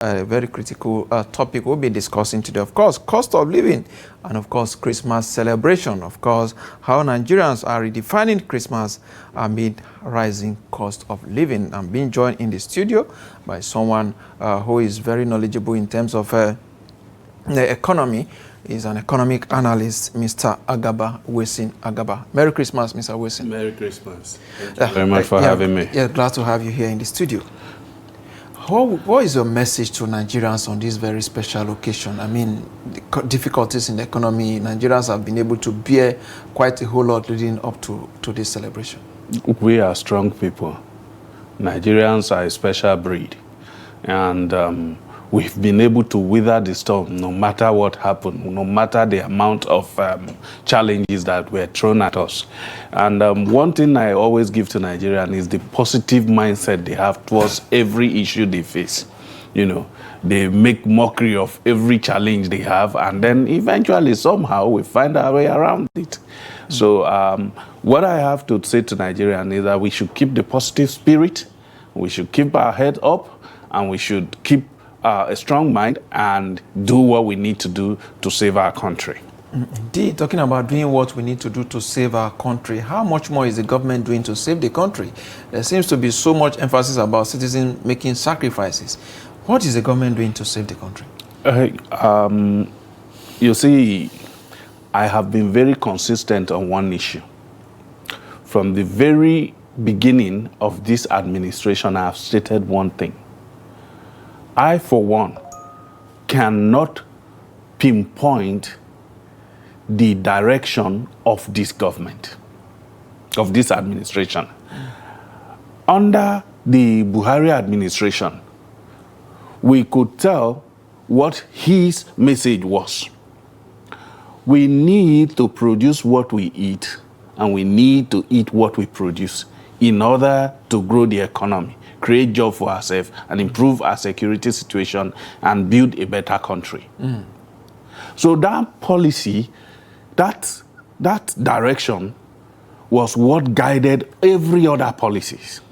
A very critical topic we'll be discussing today. Of course, cost of living and of course Christmas celebration. Of course, how Nigerians are redefining Christmas amid rising cost of living. I'm being joined in the studio by someone who is very knowledgeable in terms of the economy. He's an economic analyst, Mr. Agaba Wilson. Agaba. Merry Christmas, Mr. Wilson. Merry Christmas. Thank you very much for having me. Yeah, glad to have you here in the studio. What is your message to Nigerians on this very special occasion? I mean, the difficulties in the economy, Nigerians have been able to bear quite a whole lot leading up to this celebration. We are strong people. Nigerians are a special breed. And we've been able to weather the storm no matter what happened, no matter the amount of challenges that were thrown at us. And one thing I always give to Nigerians is the positive mindset they have towards every issue they face. You know, they make mockery of every challenge they have, and then eventually, somehow, we find our way around it. So what I have to say to Nigerians is that we should keep the positive spirit, we should keep our head up, and we should keep a strong mind and do what we need to do to save our country. Indeed, talking about doing what we need to do to save our country, how much more is the government doing to save the country? There seems to be so much emphasis about citizens making sacrifices. What is the government doing to save the country? You see, I have been very consistent on one issue. From the very beginning of this administration, I have stated one thing. I, for one, cannot pinpoint the direction of this government, of this administration. Under the Buhari administration, we could tell what his message was. We need to produce what we eat, and we need to eat what we produce in order to grow the economy, create jobs for ourselves, and improve our security situation and build a better country. So that policy, that direction was what guided every other policies.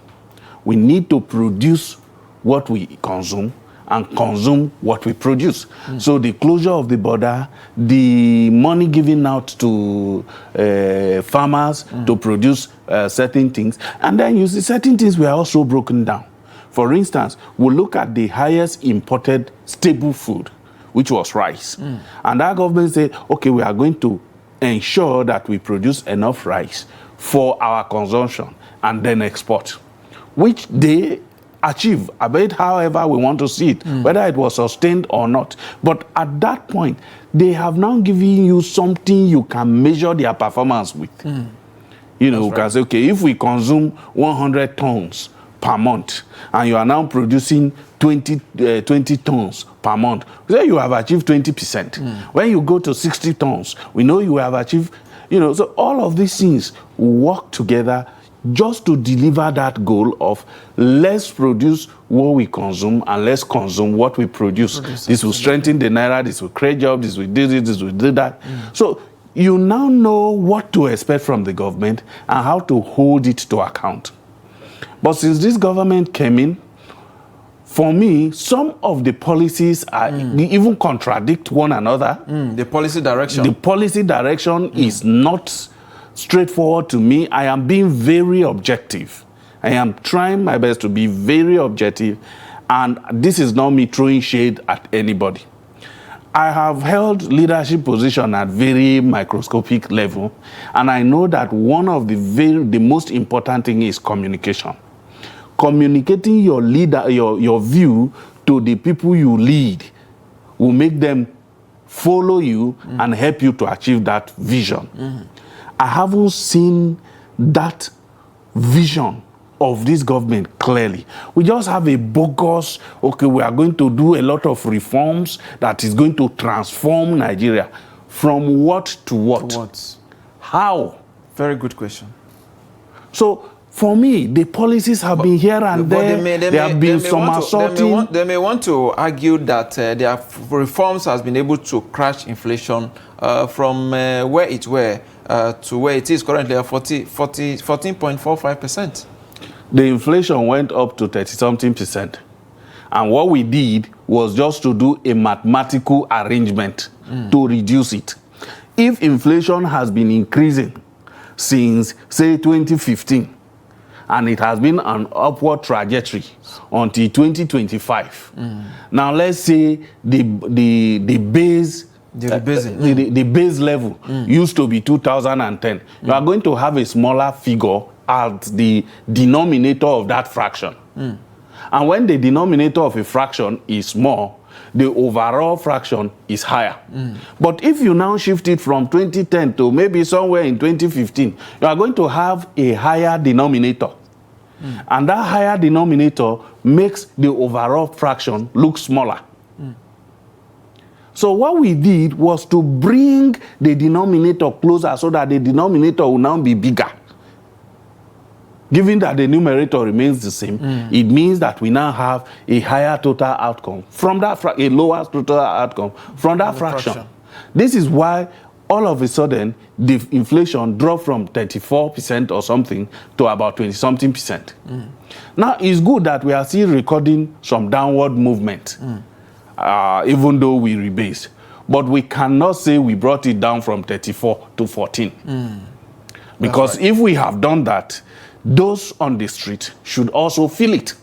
We need to produce what we consume and consume what we produce. So the closure of the border, the money given out to farmers to produce certain things, and then you see certain things were also broken down. For instance, we look at the highest imported staple food, which was rice. And our government said, okay, we are going to ensure that we produce enough rice for our consumption and then export, which they achieve, albeit however we want to see it, whether it was sustained or not. But at that point, they have now given you something you can measure their performance with. You know, you can say, okay, if we consume 100 tons per month, and you are now producing 20 tons per month, so you have achieved 20%. When you go to 60 tons, we know you have achieved, you know, so all of these things work together just to deliver that goal of let's produce what we consume and let's consume what we produce. This will strengthen the naira, this will create jobs, this will do this, this will do that. So you now know what to expect from the government and how to hold it to account. But since this government came in, for me, some of the policies are even contradict one another. The policy direction. The policy direction is not straightforward to me. I am being very objective. I am trying my best to be very objective, and this is not me throwing shade at anybody. I have held leadership position at very microscopic level, and I know that one of the most important thing is communication. Communicating your your view to the people you lead will make them follow you and help you to achieve that vision. I haven't seen that vision of this government clearly. We just have a bogus, okay, we are going to do a lot of reforms that is going to transform Nigeria. From what to what? To what? How? Very good question. So, for me, the policies have been here and there. There have been somersaulting. They may want to argue that their reforms has been able to crash inflation from where it were to where it is currently at 14.45%. The inflation went up to 30-something%. And what we did was just to do a mathematical arrangement to reduce it. If inflation has been increasing since, say, 2015, and it has been an upward trajectory until 2025. Now, let's say the base the base level used to be 2010. You are going to have a smaller figure at the denominator of that fraction. And when the denominator of a fraction is small, the overall fraction is higher. But if you now shift it from 2010 to maybe somewhere in 2015, you are going to have a higher denominator. And that higher denominator makes the overall fraction look smaller. So what we did was to bring the denominator closer so that the denominator will now be bigger. Given that the numerator remains the same, it means that we now have a higher total outcome from that a lower total outcome from that fraction. This is why all of a sudden the inflation dropped from 34% or something to about 20-something percent. Now it's good that we are still recording some downward movement, even though we rebased. But we cannot say we brought it down from 34 to 14. Because right, if we have done that, those on the street should also feel it.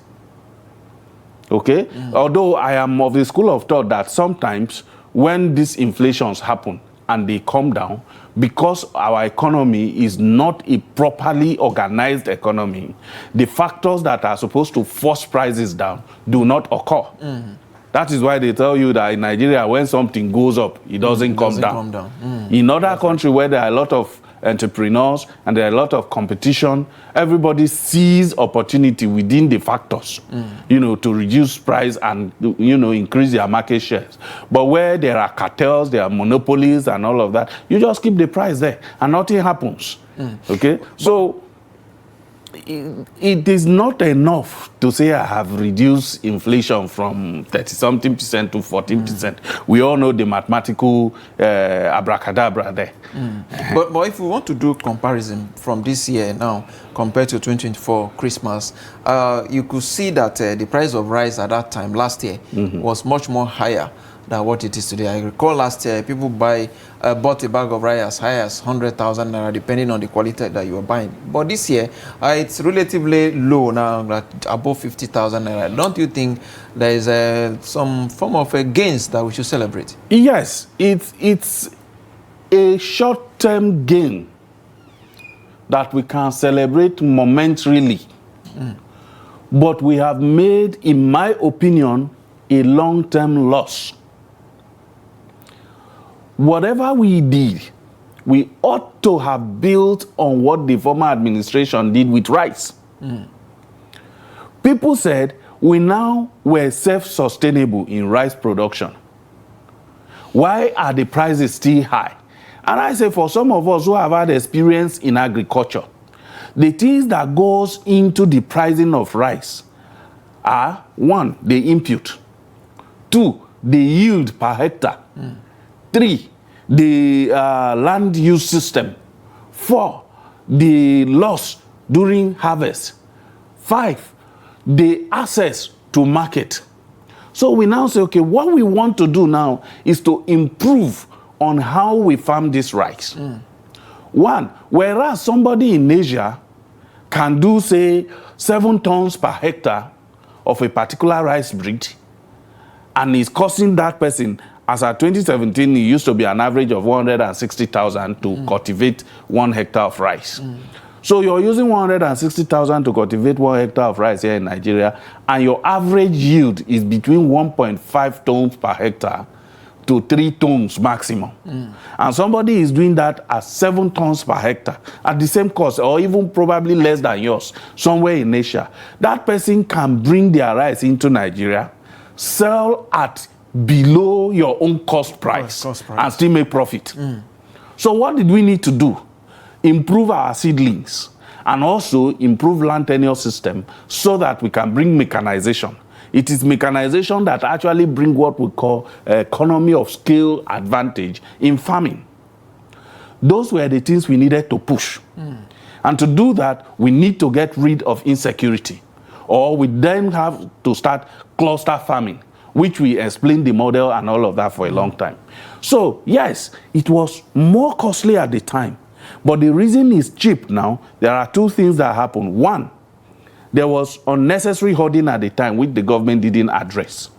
Okay? Although I am of the school of thought that sometimes when these inflations happen and they come down, because our economy is not a properly organized economy, the factors that are supposed to force prices down do not occur. That is why they tell you that in Nigeria, when something goes up, it doesn't come down. In other countries where there are a lot of entrepreneurs and there are a lot of competition, everybody sees opportunity within the factors, to reduce price and, increase their market shares. But where there are cartels, there are monopolies and all of that, you just keep the price there and nothing happens. Okay? So it is not enough to say I have reduced inflation from 30-something percent to 14%. We all know the mathematical abracadabra there. But if we want to do comparison from this year now compared to 2024 Christmas, you could see that the price of rice at that time last year was much more higher than what it is today. I recall last year people bought a bag of rice as high as 100,000 naira, depending on the quality that you are buying. But this year, it's relatively low now, like above 50,000 naira. Don't you think there is some form of gains that we should celebrate? Yes, it's a short-term gain that we can celebrate momentarily. But we have made, in my opinion, a long-term loss. Whatever we did, we ought to have built on what the former administration did with rice. People said we now were self-sustainable in rice production. Why are the prices still high? And I say for some of us who have had experience in agriculture, the things that goes into the pricing of rice are, 1, the input, 2, the yield per hectare, 3, the land use system, 4, the loss during harvest, 5, the access to market. So we now say, okay, what we want to do now is to improve on how we farm this rice. 1, whereas somebody in Asia can do, say, 7 tons per hectare of a particular rice breed, and is costing that person, as at 2017, it used to be an average of 160,000 to cultivate 1 hectare of rice. So you're using 160,000 to cultivate 1 hectare of rice here in Nigeria, and your average yield is between 1.5 tons per hectare to 3 tons maximum. And somebody is doing that at 7 tons per hectare at the same cost, or even probably less than yours, somewhere in Asia. That person can bring their rice into Nigeria, sell at below your own cost price, and still make profit. So what did we need to do? Improve our seedlings and also improve land tenure system so that we can bring mechanization. It is mechanization that actually brings what we call economy of scale advantage in farming. Those were the things we needed to push. And to do that, we need to get rid of insecurity. or we then have to start cluster farming, which we explained the model and all of that for a long time. So yes, it was more costly at the time, but the reason it's cheap now, there are two things that happened. One, there was unnecessary hoarding at the time, which the government didn't address.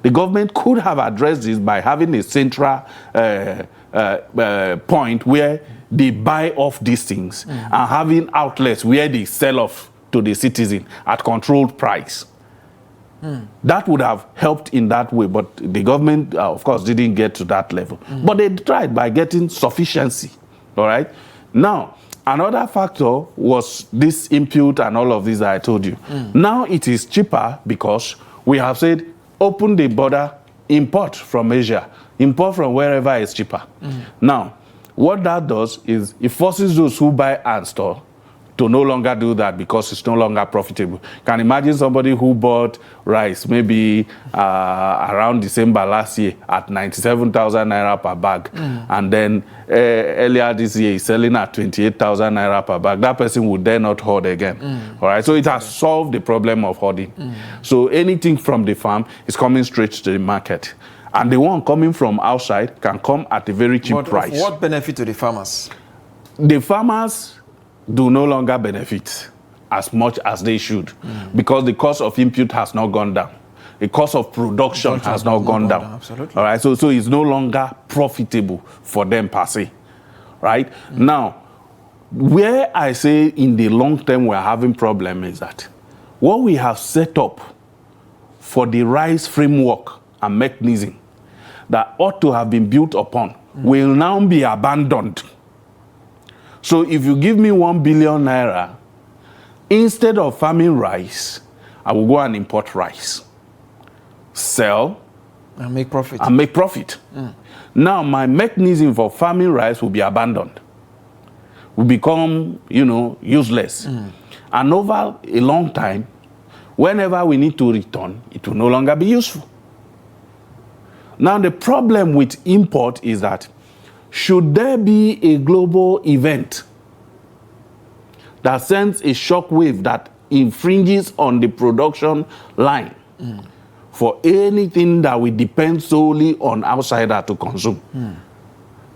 The government could have addressed this by having a central point where they buy off these things and having outlets where they sell off to the citizen at controlled price. That would have helped in that way, but the government, of course, didn't get to that level. But they tried by getting sufficiency, all right? Now, another factor was this input and all of this that I told you. Now it is cheaper because we have said, open the border, import from Asia, import from wherever is cheaper. Now, what that does is it forces those who buy and store to no longer do that because it's no longer profitable. Can imagine somebody who bought rice maybe around December last year at 97,000 naira per bag, and then earlier this year is selling at 28,000 naira per bag. That person would then not hoard again. All right, so it has solved the problem of hoarding. So anything from the farm is coming straight to the market. And the one coming from outside can come at a very cheap price. What benefit to the farmers? The farmers do no longer benefit as much as they should because the cost of input has not gone down. The cost of production has not gone down. Absolutely. All right, so it's no longer profitable for them per se. Right? Now, where I say in the long term we're having problem is that what we have set up for the rice framework and mechanism that ought to have been built upon will now be abandoned. So if you give me 1 billion naira, instead of farming rice, I will go and import rice, sell, and make profit. Now my mechanism for farming rice will be abandoned, will become, useless. And over a long time, whenever we need to return, it will no longer be useful. Now the problem with import is that should there be a global event that sends a shock wave that infringes on the production line for anything that we depend solely on outsider to consume,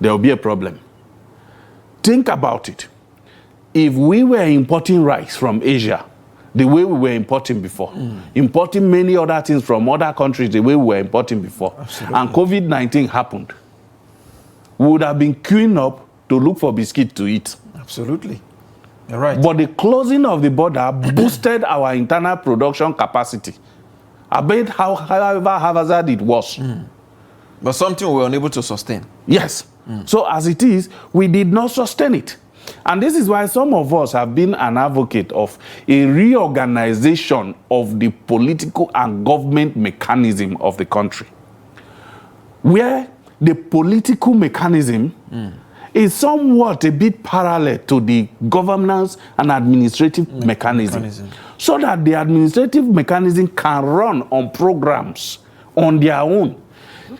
there will be a problem. Think about it. If we were importing rice from Asia the way we were importing before, importing many other things from other countries the way we were importing before, and COVID-19 happened, we would have been queuing up to look for biscuit to eat. Absolutely. You're right. But the closing of the border boosted our internal production capacity, albeit however haphazard it was. But something we were unable to sustain. Yes. So as it is, we did not sustain it. And this is why some of us have been an advocate of a reorganization of the political and government mechanism of the country, where the political mechanism is somewhat a bit parallel to the governance and administrative mechanism, so that the administrative mechanism can run on programs on their own.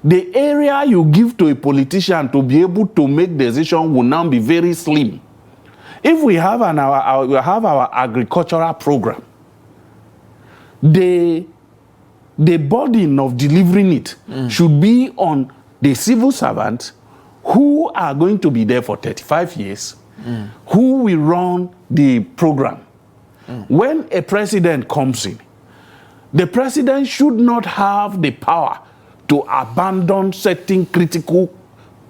The area you give to a politician to be able to make decisions will now be very slim. If we have our agricultural program, the burden of delivering it should be on the civil servants who are going to be there for 35 years, who will run the program. When a president comes in, the president should not have the power to abandon certain critical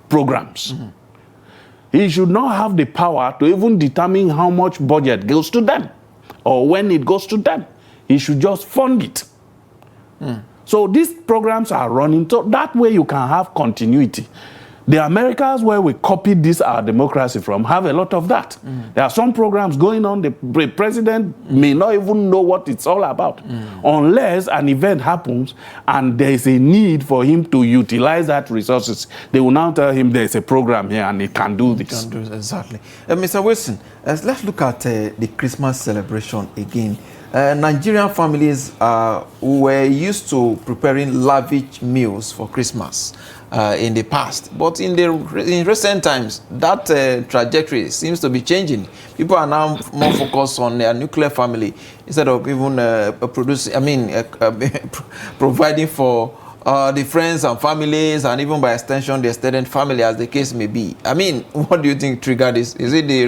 programs. He should not have the power to even determine how much budget goes to them or when it goes to them. He should just fund it. So these programs are running, so that way you can have continuity. The Americas, where we copied this our democracy from, have a lot of that. There are some programs going on, the president may not even know what it's all about, unless an event happens and there is a need for him to utilize that resources. They will now tell him there is a program here and he can do this. Exactly. Mr. Wilson, let's look at the Christmas celebration again. Nigerian families were used to preparing lavish meals for Christmas in the past, but in recent times, that trajectory seems to be changing. People are now more focused on their nuclear family instead of even providing for the friends and families, and even by extension the extended family, as the case may be. I mean, what do you think triggered this? Is it the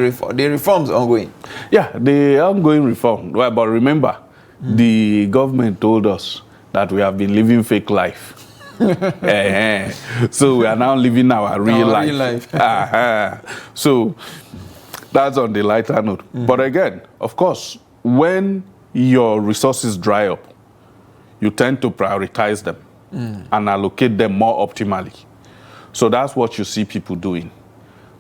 reforms ongoing? Yeah, the ongoing reform. Well, but remember, the government told us that we have been living fake life. So we are now living our real life. So that's on the lighter note. But again, of course, when your resources dry up, you tend to prioritize them and allocate them more optimally. So that's what you see people doing.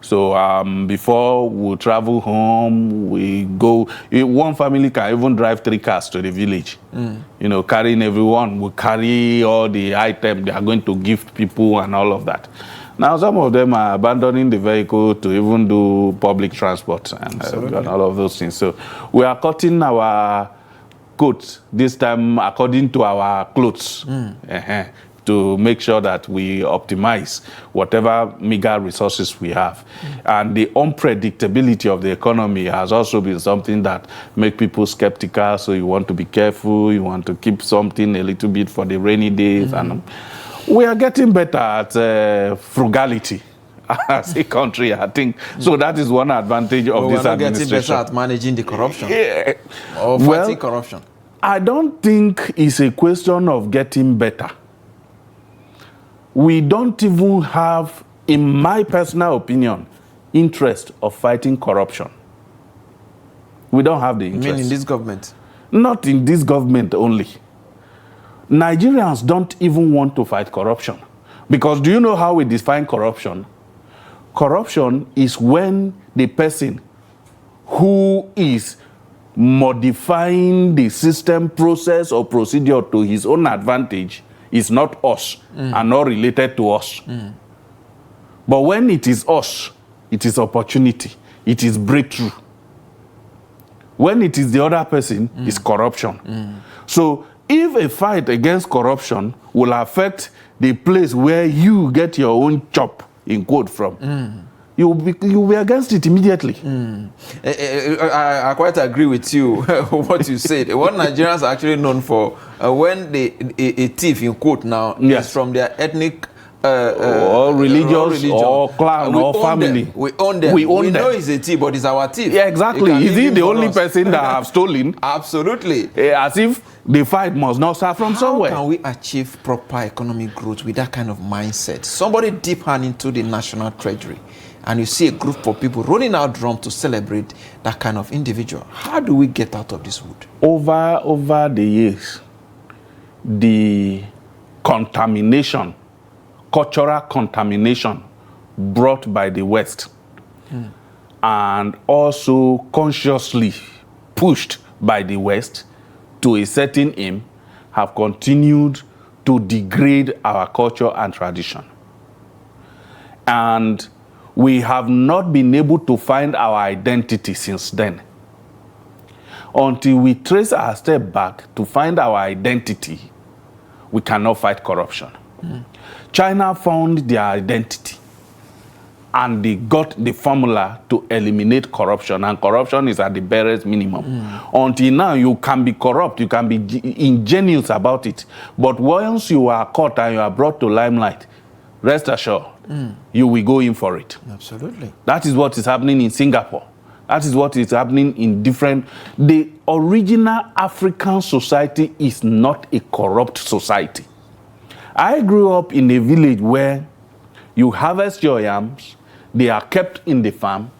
So before we travel home, we go. One family can even drive 3 cars to the village. You know, carrying everyone. We carry all the items they are going to gift people and all of that. Now some of them are abandoning the vehicle to even do public transport and all of those things. So we are cutting our coats this time according to our clothes. To make sure that we optimize whatever meager resources we have. And the unpredictability of the economy has also been something that make people skeptical, so you want to be careful, you want to keep something a little bit for the rainy days. And we are getting better at frugality as a country, I think. So that is one advantage of this administration. We're not getting better at managing the corruption or fighting corruption. I don't think it's a question of getting better. We don't even have, in my personal opinion, interest of fighting corruption. We don't have the interest. You mean in this government? Not in this government only. Nigerians don't even want to fight corruption. Because do you know how we define corruption? Corruption is when the person who is modifying the system, process, or procedure to his own advantage is not us and not related to us. But when it is us, it is opportunity, it is breakthrough. When it is the other person, it's corruption. So if a fight against corruption will affect the place where you get your own chop, in quote, from, you'll be against it immediately. I quite agree with you what you said. What Nigerians are actually known for, when a thief, in quote now, is from their ethnic or religious or clan or family. We own them. We know he's a thief, but he's our thief. Yeah, exactly. Is he the only person that have stolen? Absolutely. As if the fight must not start from somewhere. How can we achieve proper economic growth with that kind of mindset? Somebody deep hand into the national treasury, and you see a group of people rolling out drum to celebrate that kind of individual. How do we get out of this wood? Over the years, the contamination, cultural contamination brought by the West, and also consciously pushed by the West to a certain aim, have continued to degrade our culture and tradition. And we have not been able to find our identity since then. Until we trace our step back to find our identity, we cannot fight corruption. China found their identity, and they got the formula to eliminate corruption, and corruption is at the barest minimum. Until now, you can be corrupt, you can be ingenious about it, but once you are caught and you are brought to limelight, rest assured, you will go in for it. Absolutely. That is what is happening in Singapore. That is what is happening in different... The original African society is not a corrupt society. I grew up in a village where you harvest your yams, they are kept in the farm,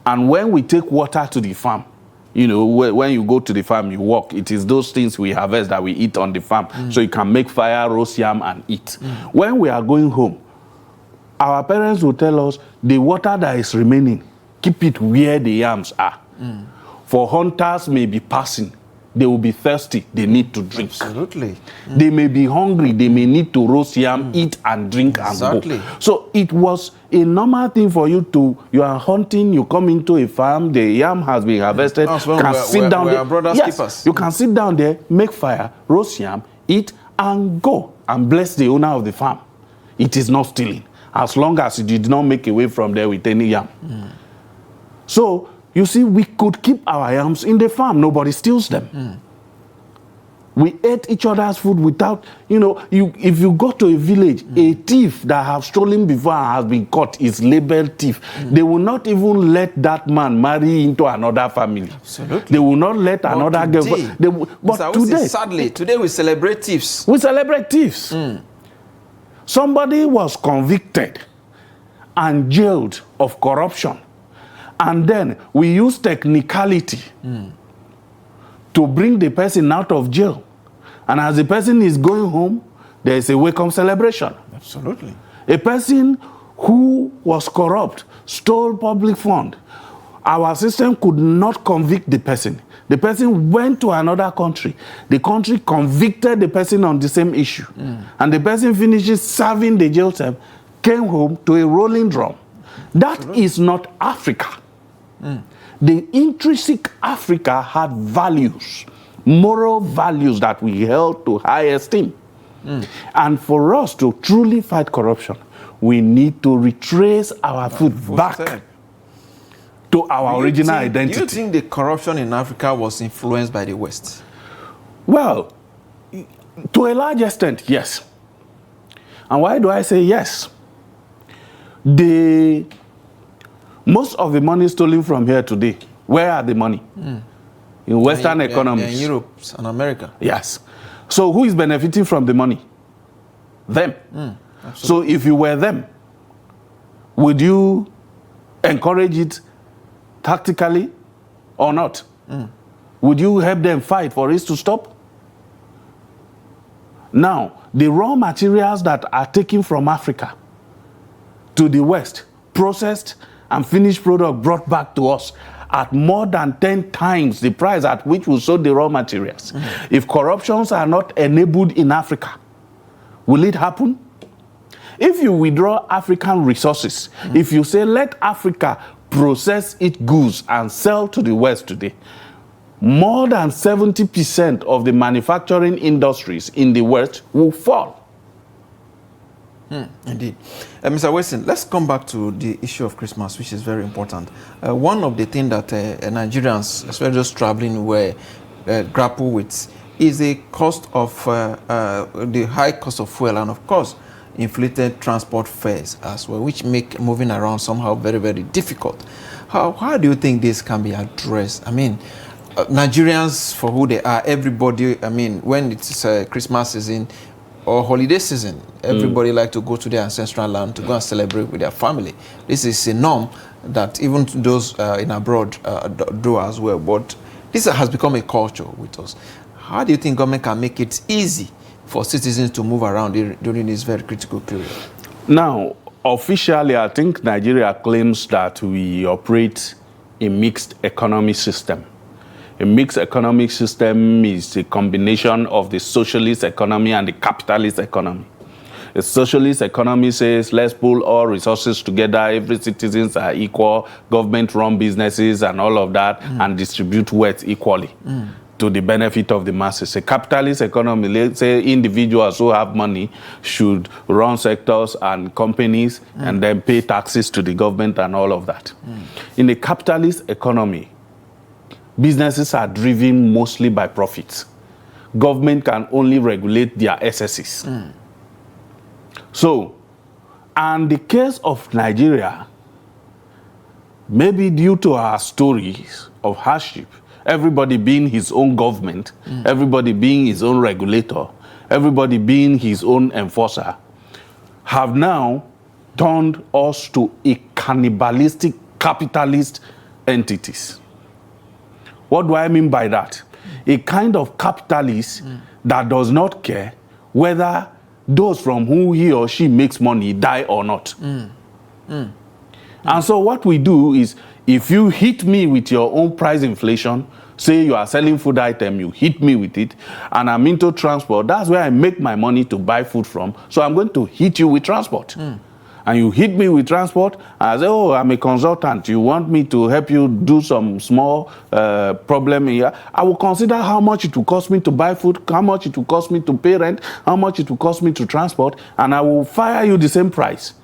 and when we take water to the farm, you know, when you go to the farm, you walk, it is those things we harvest that we eat on the farm. So you can make fire, roast yam, and eat. When we are going home, our parents will tell us the water that is remaining, keep it where the yams are. For hunters may be passing, they will be thirsty, they need to drink. Absolutely. They may be hungry, they may need to roast yam, eat and drink and go. So it was a normal thing for you are hunting, you come into a farm, the yam has been harvested, sit down there. Yes, you can sit down there, make fire, roast yam, eat and go and bless the owner of the farm. It is not stealing, as long as you did not make away from there with any yam. So you see, we could keep our yams in the farm. Nobody steals them. We ate each other's food without, if you go to a village, a thief that have stolen before and has been caught is labeled thief. They will not even let that man marry into another family. Absolutely. They will not let another girl. But today, sadly, today we celebrate thieves. We celebrate thieves. Somebody was convicted and jailed of corruption. And then we use technicality to bring the person out of jail. And as the person is going home, there is a welcome celebration. Absolutely. A person who was corrupt, stole public fund, our system could not convict the person. The person went to another country. The country convicted the person on the same issue. And the person finishes serving the jail term, came home to a rolling drum. That is not Africa. The intrinsic Africa had values, moral values that we held to high esteem. And for us to truly fight corruption, we need to retrace our foot back to our original identity. Do you think the corruption in Africa was influenced by the West? Well, to a large extent, yes. And why do I say yes? Most of the money stolen from here today, where are the money? In Western economies. In Europe and America. Yes. So who is benefiting from the money? Them. So if you were them, would you encourage it tactically or not? Would you help them fight for it to stop? Now, the raw materials that are taken from Africa to the West, processed and finished product brought back to us at more than 10 times the price at which we sold the raw materials. If corruptions are not enabled in Africa, will it happen? If you withdraw African resources, if you say let Africa process its goods and sell to the West today, more than 70% of the manufacturing industries in the West will fall. Indeed. Mr. Wilson, let's come back to the issue of Christmas, which is very important. One of the things that Nigerians, especially those traveling, grapple with is the cost of the high cost of fuel and, of course, inflated transport fares as well, which make moving around somehow very, very difficult. How do you think this can be addressed? I mean, Nigerians, for who they are, everybody, I mean, when it's Christmas season or holiday season, everybody like to go to their ancestral land to go and celebrate with their family. This is a norm that even those in abroad do as well. But this has become a culture with us. How do you think government can make it easy for citizens to move around during this very critical period? Now, officially, I think Nigeria claims that we operate a mixed economy system. A mixed economic system is a combination of the socialist economy and the capitalist economy. The socialist economy says, let's pull all resources together, every citizens are equal, government-run businesses and all of that, and distribute wealth equally to the benefit of the masses. A capitalist economy, let's say individuals who have money should run sectors and companies and then pay taxes to the government and all of that. In a capitalist economy, businesses are driven mostly by profits. Government can only regulate their excesses. So, and the case of Nigeria, maybe due to our stories of hardship, everybody being his own government, everybody being his own regulator, everybody being his own enforcer, have now turned us to a cannibalistic capitalist entities. What do I mean by that? A kind of capitalist that does not care whether those from whom he or she makes money die or not. And so what we do is, if you hit me with your own price inflation, Say you are selling food item, you hit me with it, and I'm into transport. That's where I make my money to buy food from. So I'm going to hit you with transport. And you hit me with transport, and I say, oh, I'm a consultant. You want me to help you do some small problem here? I will consider how much it will cost me to buy food, how much it will cost me to pay rent, how much it will cost me to transport, and I will fire you the same price.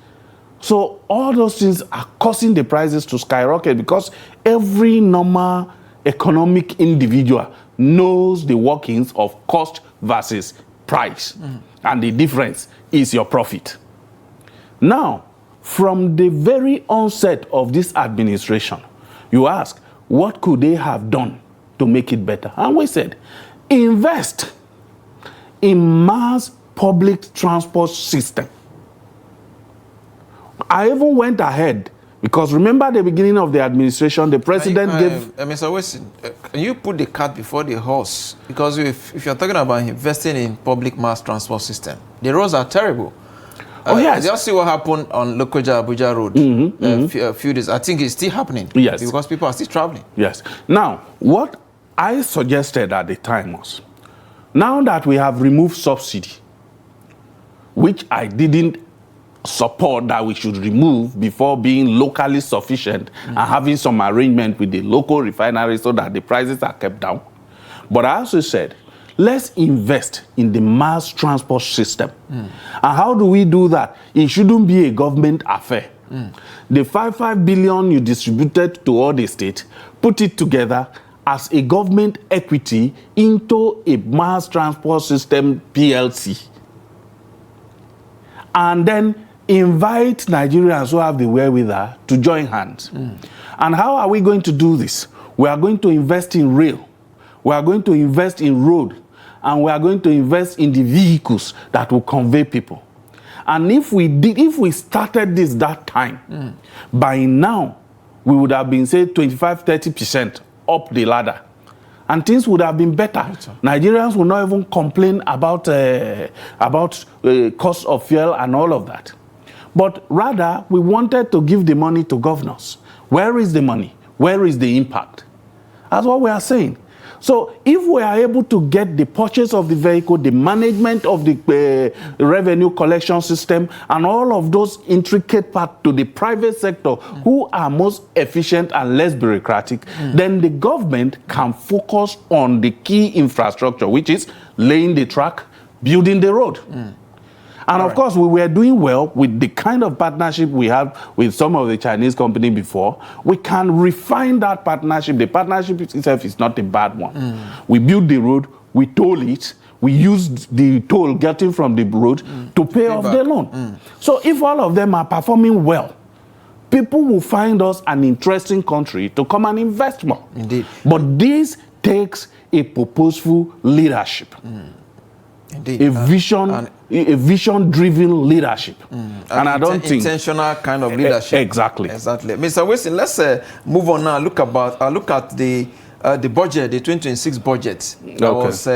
So all those things are causing the prices to skyrocket because every normal economic individual knows the workings of cost versus price. And the difference is your profit. Now, from the very onset of this administration, you ask, what could they have done to make it better? And we said, invest in mass public transport system. I even went ahead, because remember at the beginning of the administration, the president gave... Mr. Wilson, can you put the cart before the horse? Because if you're talking about investing in public mass transport system, the roads are terrible. Yes. Just see what happened on Lokoja Abuja Road a few days. I think it's still happening. Yes. Because people are still traveling. Yes. Now, what I suggested at the time was, now that we have removed subsidy, which I didn't support that we should remove before being locally sufficient and having some arrangement with the local refineries so that the prices are kept down. But I also said, let's invest in the mass transport system. And how do we do that? It shouldn't be a government affair. The 5 billion you distributed to all the states, put it together as a government equity into a mass transport system PLC. And then invite Nigerians who have the wherewithal to join hands. And how are we going to do this? We are going to invest in rail. We are going to invest in road. And we are going to invest in the vehicles that will convey people. And if we started this that time, by now, we would have been, say, 25-30% up the ladder. And things would have been better. Nigerians will not even complain about cost of fuel and all of that. But rather, we wanted to give the money to governors. Where is the money? Where is the impact? That's what we are saying. So if we are able to get the purchase of the vehicle, the management of the revenue collection system, and all of those intricate parts to the private sector who are most efficient and less bureaucratic, then the government can focus on the key infrastructure, which is laying the track, building the road. And of course, we were doing well with the kind of partnership we have with some of the Chinese companies before. We can refine that partnership. The partnership itself is not a bad one. We build the road, we toll it, we use the toll getting from the road to pay off the loan. So if all of them are performing well, people will find us an interesting country to come and invest more. Indeed. But this takes a purposeful leadership. Indeed. A vision-driven leadership. And I don't think... Intentional kind of leadership. Exactly. Exactly. Mr. Wilson, let's move on now. Look at the budget, the 2026 budget that was,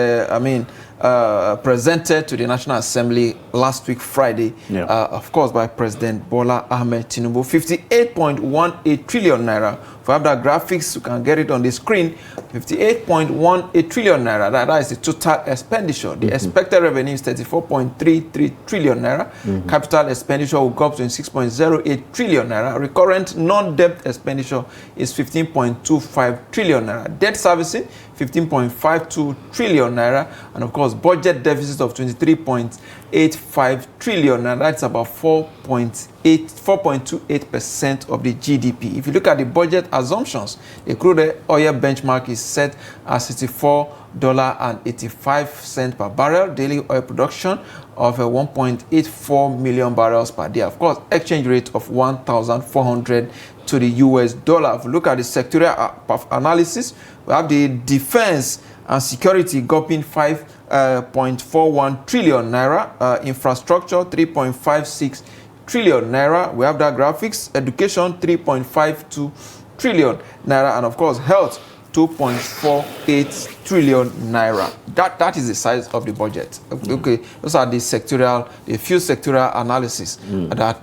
presented to the National Assembly last week, Friday, of course, by President Bola Ahmed Tinubu. 58.18 trillion naira. If you have that graphics, you can get it on the screen. 58.18 trillion naira. That is the total expenditure. The expected revenue is 34.33 trillion naira. Capital expenditure will go up to 6.08 trillion naira. Recurrent non-debt expenditure is 15.25 trillion naira. Debt servicing, 15.52 trillion naira. And of course, budget deficit of 23.85 trillion naira. That's about 4.28% of the GDP. If you look at the budget assumptions, the crude oil benchmark is set at $64.85 per barrel, daily oil production of 1.84 million barrels per day. Of course, exchange rate of 1,400 to the US dollar. If you look at the sectorial analysis, we have the defense and security gulping 5.41 trillion naira, infrastructure 3.56 trillion naira. We have that graphics, education 3.52 trillion naira, and of course health 2.48 trillion naira. That is the size of the budget. Okay, those are the few sectorial analysis that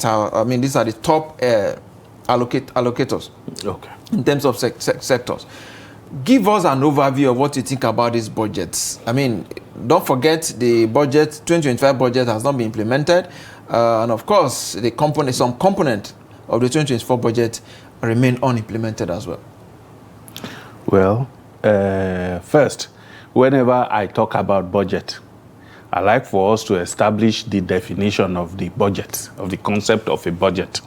these are the top allocators. Okay. In terms of sectors. Give us an overview of what you think about these budgets. I mean, don't forget the budget, 2025 budget has not been implemented. And of course, some component of the 2024 budget remain unimplemented as well. Well, first, whenever I talk about budget, I like for us to establish the definition of the budget, of the concept of a budget.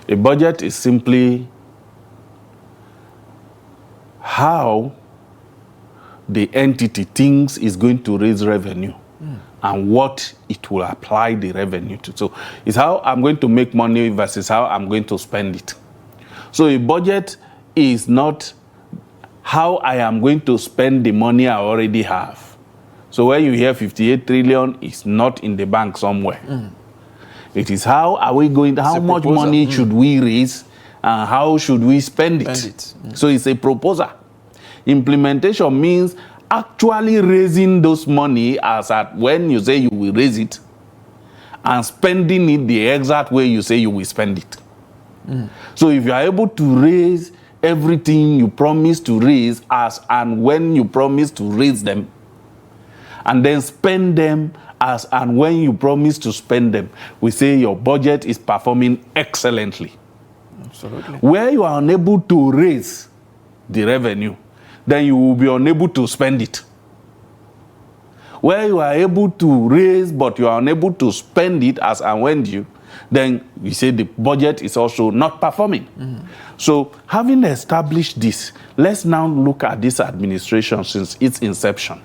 A budget is simply how the entity thinks is going to raise revenue and what it will apply the revenue to. So it's how I'm going to make money versus how I'm going to spend it. So a budget is not how I am going to spend the money I already have. So when you hear 58 trillion, it's not in the bank somewhere. It is how are we going, how much money should we raise and how should we spend it? So it's a proposal. Implementation means actually raising those money as at when you say you will raise it and spending it the exact way you say you will spend it. So if you are able to raise everything you promise to raise as and when you promise to raise them, and then spend them as and when you promise to spend them, we say your budget is performing excellently. Absolutely. Where you are unable to raise the revenue, then you will be unable to spend it. Where you are able to raise but you are unable to spend it as and when due, then we say the budget is also not performing. So having established this, let's now look at this administration since its inception.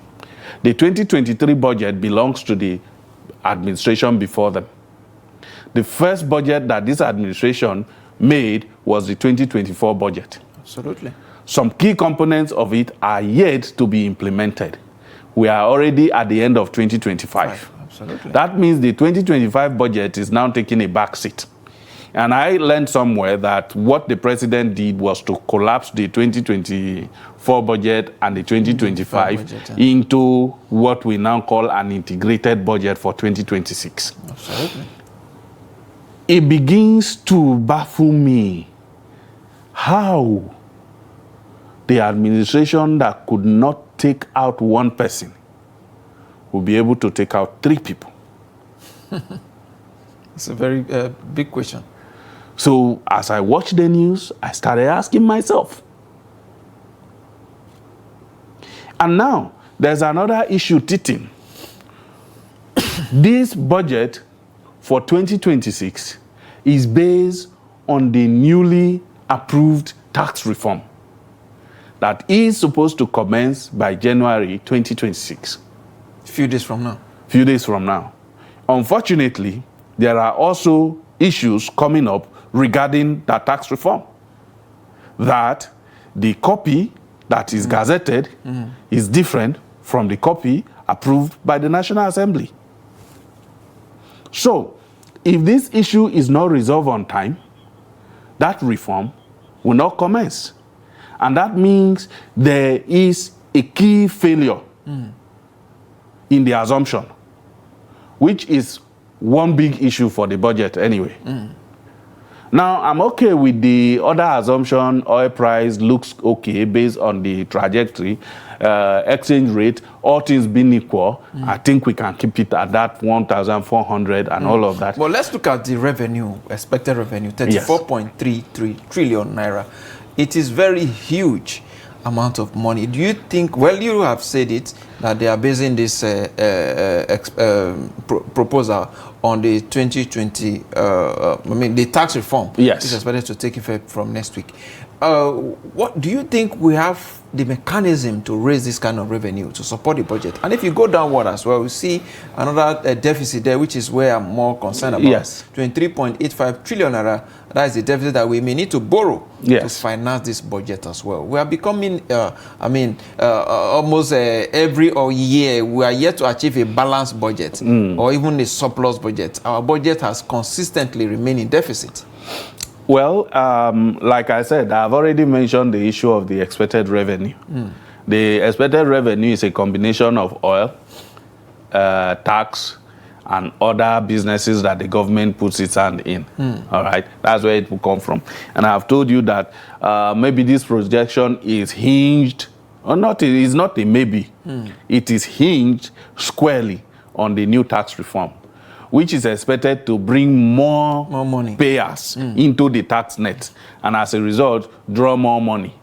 The 2023 budget belongs to the administration before them. The first budget that this administration made was the 2024 budget. Absolutely. Some key components of it are yet to be implemented. We are already at the end of 2025. Absolutely. That means the 2025 budget is now taking a back seat. And I learned somewhere that what the president did was to collapse the 2024 budget and the 2025 budget, into what we now call an integrated budget for 2026. Absolutely. It begins to baffle me how the administration that could not take out one person will be able to take out 3 people. It's a very big question. So as I watched the news, I started asking myself. And now, there's another issue teething. This budget for 2026 is based on the newly approved tax reform that is supposed to commence by January 2026. Few days from now. Few days from now. Unfortunately, there are also issues coming up regarding that tax reform. That the copy that is gazetted is different from the copy approved by the National Assembly. So, if this issue is not resolved on time, that reform will not commence. And that means there is a key failure in the assumption, which is one big issue for the budget anyway. Now, I'm okay with the other assumption. Oil price looks okay based on the trajectory, exchange rate, all things being equal. I think we can keep it at that 1,400 and all of that. Well, let's look at the revenue, expected revenue, 34.33 trillion naira. It is very huge amount of money. Do you think, well, you have said it, that they are basing this proposal on the 2020, the tax reform, yes, which is expected to take effect from next week. What do you think we have the mechanism to raise this kind of revenue to support the budget? And if you go downward as well, we see another deficit there, which is where I'm more concerned about. Yes. 23.85 trillion naira. That is the deficit that we may need to borrow to finance this budget as well. We are becoming, almost every year, we are yet to achieve a balanced budget or even a surplus budget. Our budget has consistently remained in deficit. Well, like I said, I've already mentioned the issue of the expected revenue. The expected revenue is a combination of oil, tax, and other businesses that the government puts its hand in. All right, that's where it will come from. And I've told you that maybe this projection is hinged, or not, it is not a maybe. It is hinged squarely on the new tax reform, which is expected to bring more money payers into the tax net, and as a result, draw more money.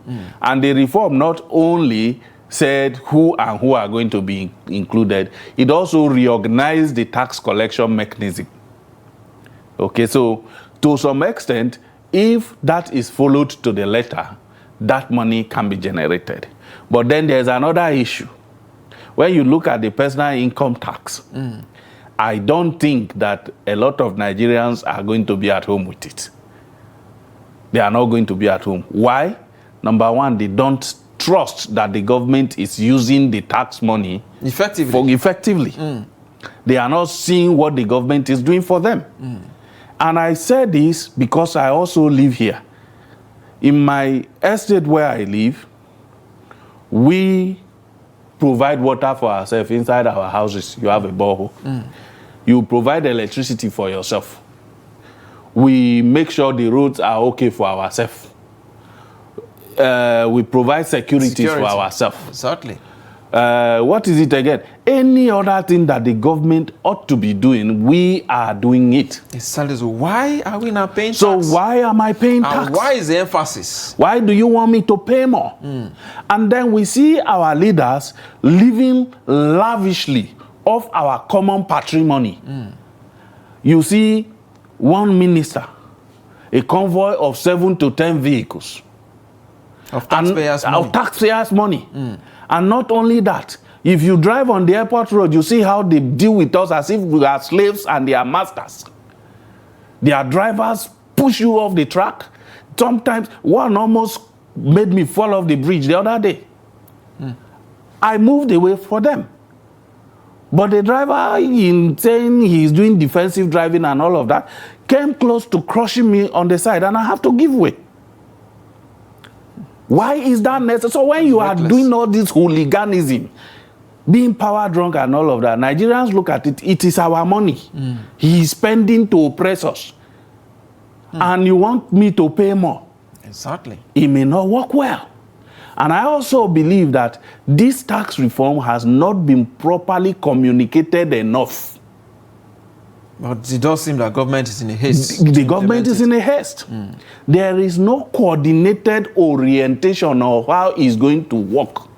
And the reform not only said who are going to be included, it also reorganized the tax collection mechanism. Okay, so to some extent, if that is followed to the letter, that money can be generated. But then there's another issue. When you look at the personal income tax, I don't think that a lot of Nigerians are going to be at home with it. They are not going to be at home. Why? Number one, they don't trust that the government is using the tax money effectively. They are not seeing what the government is doing for them. And I say this because I also live here. In my estate where I live, we provide water for ourselves inside our houses. You have a borehole. You provide electricity for yourself. We make sure the roads are okay for ourselves. We provide security for ourselves. Exactly. What is it again? Any other thing that the government ought to be doing, we are doing it. Exactly. So why are we not paying tax? So why am I paying tax? And why is the emphasis? Why do you want me to pay more? And then we see our leaders living lavishly off our common patrimony. You see one minister, a convoy of 7 to 10 vehicles. Of taxpayers' money. Of taxpayers' money. And not only that, if you drive on the airport road, you see how they deal with us as if we are slaves and they are masters. Their drivers push you off the track. Sometimes one almost made me fall off the bridge the other day. I moved away for them. But the driver, in saying he's doing defensive driving and all of that, came close to crushing me on the side, and I have to give way. Why is that necessary? So when you are doing all this hooliganism, being power drunk and all of that, Nigerians look at it, it is our money. He is spending to oppress us. And you want me to pay more. Exactly. It may not work well. And I also believe that this tax reform has not been properly communicated enough. But it does seem that government is in a haste. The government is in a haste. There is no coordinated orientation of how it's going to work.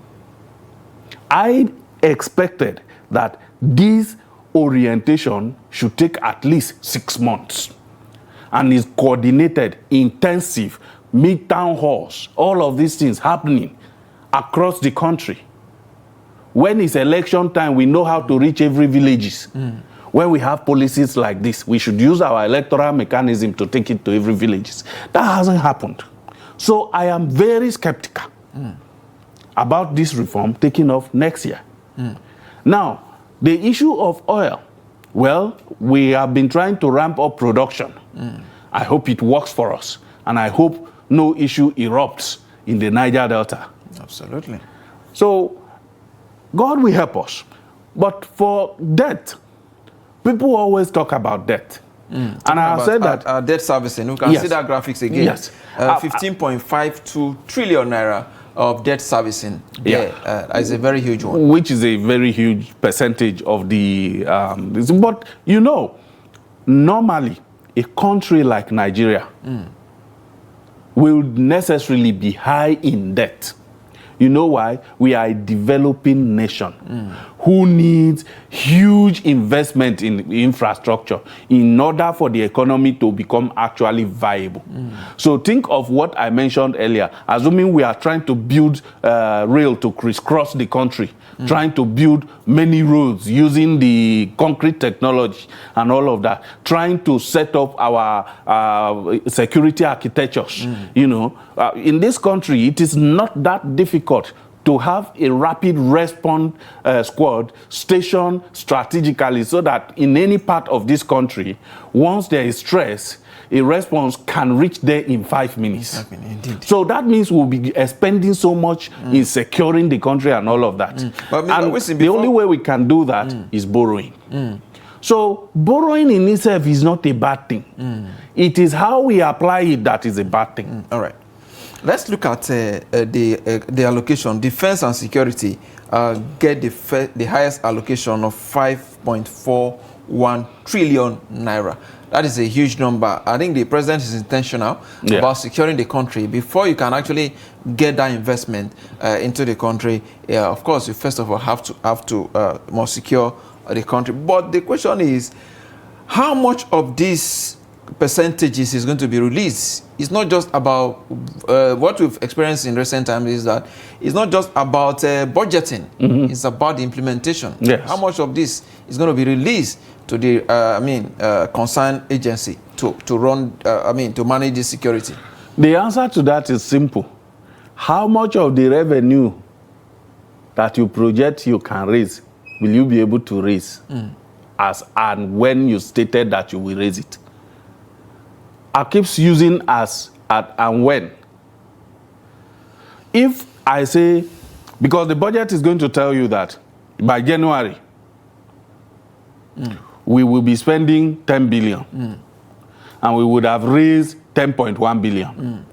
I expected that this orientation should take at least 6 months. And is coordinated, intensive, mid-town halls, all of these things happening across the country. When it's election time, we know how to reach every villages. When we have policies like this, we should use our electoral mechanism to take it to every villages. That hasn't happened. So I am very skeptical about this reform taking off next year. Now, the issue of oil, well, we have been trying to ramp up production. I hope it works for us. And I hope no issue erupts in the Niger Delta. Absolutely. So, God will help us. But for debt, people always talk about debt. And I have said that debt servicing, we can see that graphics again. Yes. 15.52 trillion naira of debt servicing. Is a very huge one. Which is a very huge percentage of the... but, you know, normally, a country like Nigeria will necessarily be high in debt. You know why? We are a developing nation who needs huge investment in infrastructure in order for the economy to become actually viable. So think of what I mentioned earlier. Assuming we are trying to build rail to crisscross the country, trying to build many roads using the concrete technology and all of that, trying to set up our security architectures. You know, in this country, it is not that difficult to have a rapid response squad stationed strategically so that in any part of this country, once there is stress, a response can reach there in 5 minutes. Indeed. So that means we'll be spending so much in securing the country and all of that. But and the only way we can do that is borrowing. So borrowing in itself is not a bad thing. It is how we apply it that is a bad thing. All right. Let's look at the allocation. Defense and security get the highest allocation of 5.41 trillion naira. That is a huge number. I think the president is intentional about securing the country. Before you can actually get that investment into the country, of course, you first of all have to more secure the country. But the question is, how much of these percentages is going to be released? It's not just about what we've experienced in recent times is that it's not just about budgeting. It's about the implementation. Yes. How much of this is going to be released to the concerned agency to run to manage the security? The answer to that is simple. How much of the revenue that you project you can raise will you be able to raise as and when you stated that you will raise it? I keep using as at and when. If I say, because the budget is going to tell you that by January, we will be spending 10 billion and we would have raised 10.1 billion.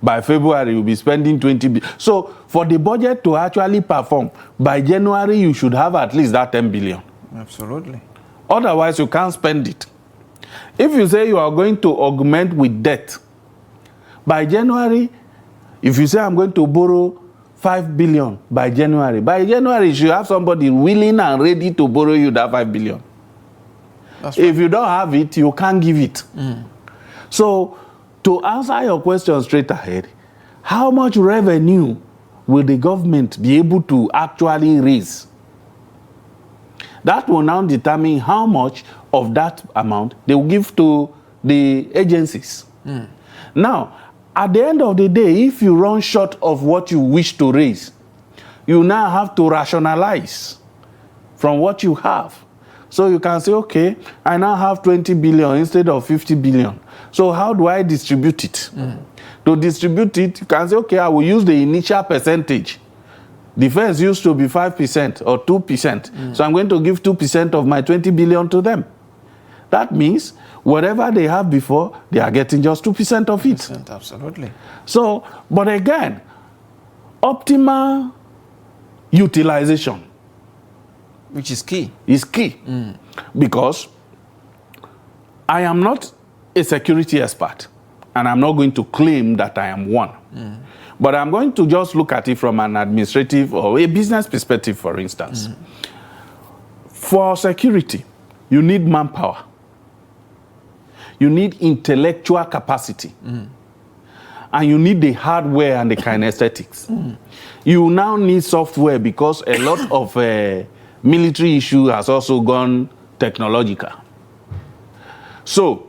By February, we'll be spending 20 billion. So for the budget to actually perform, by January, you should have at least that 10 billion. Absolutely. Otherwise, you can't spend it. If you say you are going to augment with debt, by January, if you say I'm going to borrow 5 billion by January you should have somebody willing and ready to borrow you that 5 billion. That's right. If you don't have it, you can't give it. So, to answer your question straight ahead, how much revenue will the government be able to actually raise? That will now determine how much of that amount they will give to the agencies. Now, at the end of the day, if you run short of what you wish to raise, you now have to rationalize from what you have. So you can say, okay, I now have 20 billion instead of 50 billion. So how do I distribute it? To distribute it, you can say, okay, I will use the initial percentage. Defense used to be 5% or 2%. So I'm going to give 2% of my 20 billion to them. That means whatever they have before, they are getting just 2% of it. Absolutely. So, but again, optimal utilization, which is key. Is key. Because I am not a security expert, and I'm not going to claim that I am one. But I'm going to just look at it from an administrative or a business perspective, for instance. For security, you need manpower. You need intellectual capacity. And you need the hardware and the kinesthetics. You now need software because a lot of military issue has also gone technological. So,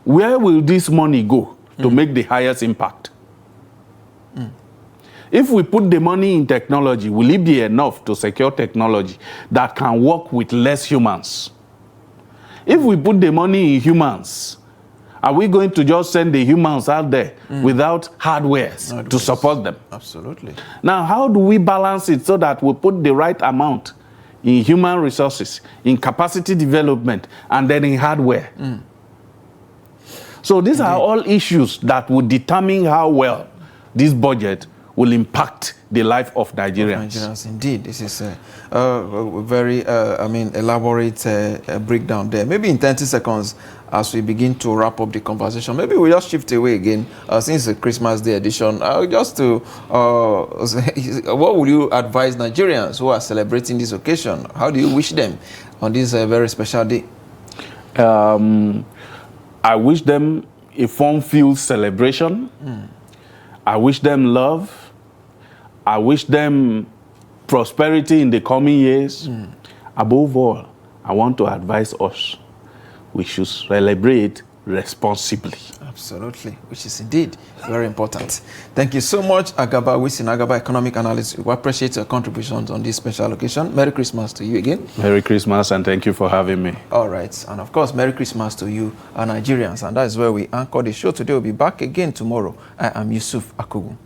where will this money go to make the highest impact? If we put the money in technology, will it be enough to secure technology that can work with less humans? If we put the money in humans, are we going to just send the humans out there without hardware to support them? Absolutely. Now, how do we balance it so that we put the right amount in human resources, in capacity development, and then in hardware? So these are all issues that will determine how well this budget will impact the life of Nigerians. Indeed, this is a very, elaborate breakdown there. Maybe in 30 seconds, as we begin to wrap up the conversation, maybe we'll just shift away again, since the Christmas Day edition, just to, what would you advise Nigerians who are celebrating this occasion? How do you wish them on this very special day? I wish them a fun-filled celebration. I wish them love. I wish them prosperity in the coming years. Above all, I want to advise us, we should celebrate responsibly. Absolutely, which is indeed very important. Thank you so much, Agaba Wilson, Agaba economic analyst. We appreciate your contributions on this special occasion. Merry Christmas to you again. Merry Christmas, and thank you for having me. All right, and of course, Merry Christmas to you, Nigerians. And that is where we anchor the show today. We'll be back again tomorrow. I am Yusuf Akogu.